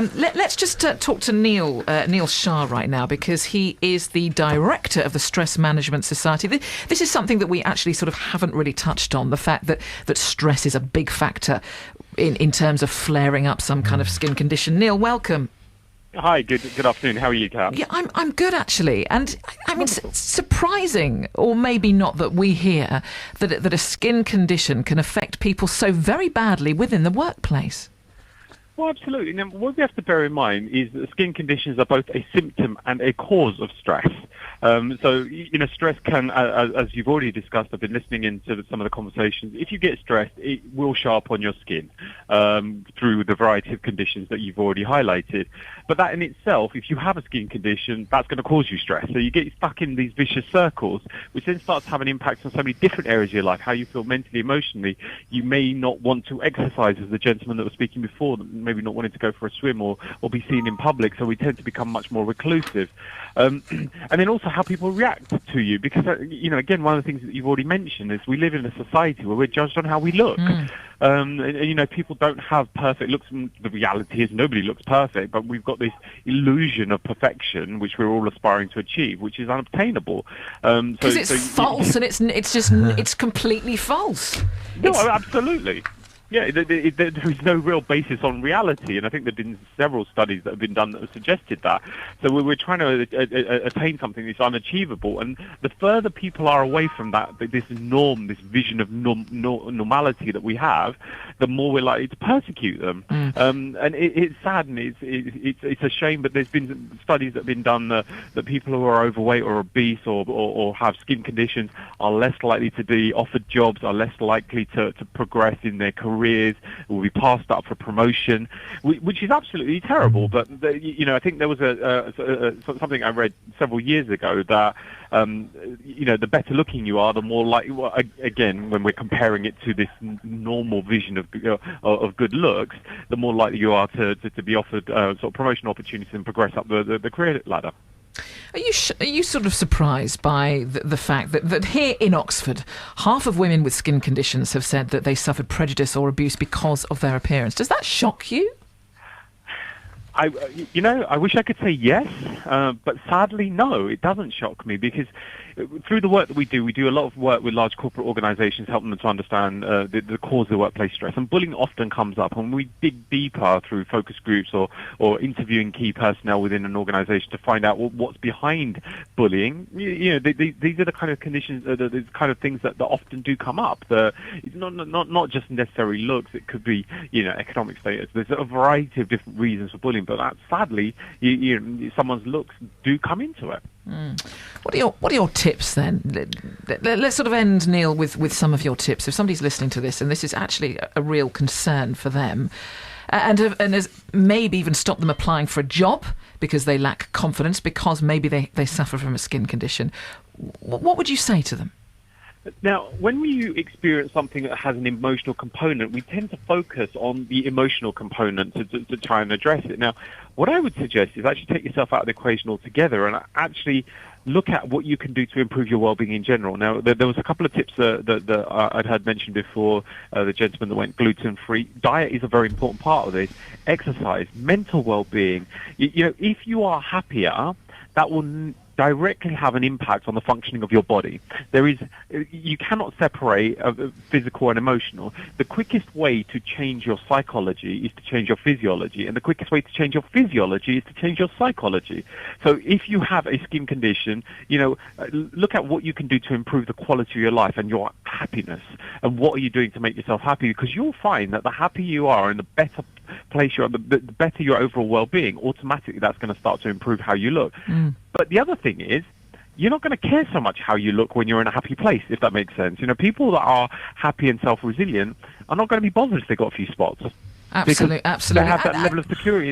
Let's just talk to Neil Shah right now, because he is the director of the Stress Management Society. This is something that we actually sort of haven't really touched on, the fact that stress is a big factor in terms of flaring up some kind of skin condition. Neil, welcome. Hi, good afternoon. How are you, Kat? Yeah, I'm good, actually. And I mean, it's surprising, or maybe not, that we hear that a skin condition can affect people so very badly within the workplace. Well, absolutely. Now, what we have to bear in mind is that skin conditions are both a symptom and a cause of stress. Stress can, as you've already discussed, I've been listening into some of the conversations. If you get stressed, it will show up on your skin through the variety of conditions that you've already highlighted. But that in itself, if you have a skin condition, that's going to cause you stress. So you get stuck in these vicious circles, which then starts to have an impact on so many different areas of your life, how you feel mentally, emotionally. You may not want to exercise, as the gentleman that was speaking before, maybe not wanting to go for a swim or be seen in public, so we tend to become much more reclusive. And then also how people react to you, because, again, one of the things that you've already mentioned is we live in a society where we're judged on how we look. People don't have perfect looks, and the reality is nobody looks perfect, but we've got this illusion of perfection, which we're all aspiring to achieve, which is unobtainable. Because it's false, and it's completely false. No, absolutely. Yeah, there is no real basis on reality, and I think there have been several studies that have been done that have suggested that. So we're trying to attain something that's unachievable, and the further people are away from that, this norm, this vision of normality that we have, the more we're likely to persecute them. And it's sad, and it's a shame, but there's been studies that have been done that people who are overweight or obese or have skin conditions are less likely to be offered jobs, are less likely to progress in their careers, will be passed up for promotion, which is absolutely terrible. But I think there was something I read several years ago that the better looking you are, the more likely. Well, again, when we're comparing it to this normal vision of good looks, the more likely you are to be offered sort of promotion opportunities and progress up the career ladder. Are you sort of surprised by the fact that here in Oxford, half of women with skin conditions have said that they suffered prejudice or abuse because of their appearance? Does that shock you? I wish I could say yes, but sadly, no, it doesn't shock me, because through the work that we do a lot of work with large corporate organisations, helping them to understand the cause of the workplace stress. And bullying often comes up, and we dig deeper through focus groups or interviewing key personnel within an organisation to find out what's behind bullying. These are the kind of conditions, the kind of things that often do come up. It's not just necessarily looks. It could be economic status. There's a variety of different reasons for bullying, but sadly, someone's looks do come into it. What are your tips then? Let's sort of end, Neil, with some of your tips. If somebody's listening to this and this is actually a real concern for them, and has maybe even stopped them applying for a job because they lack confidence, because maybe they suffer from a skin condition, what would you say to them? Now, when we experience something that has an emotional component, we tend to focus on the emotional component to try and address it. Now, what I would suggest is actually take yourself out of the equation altogether and actually look at what you can do to improve your well-being in general. Now, there was a couple of tips that I'd had mentioned before, the gentleman that went gluten-free. Diet is a very important part of this. Exercise, mental well-being. If you are happier, that will directly have an impact on the functioning of your body. You cannot separate physical and emotional. The quickest way to change your psychology is to change your physiology, and the quickest way to change your physiology is to change your psychology. So if you have a skin condition, look at what you can do to improve the quality of your life and your happiness, and what are you doing to make yourself happy, because you'll find that the happier you are and the better place you are, the better your overall well-being, automatically that's going to start to improve how you look. But the other thing is, you're not going to care so much how you look when you're in a happy place, if that makes sense. People that are happy and self-resilient are not going to be bothered if they've got a few spots. Absolutely. They have that level of security.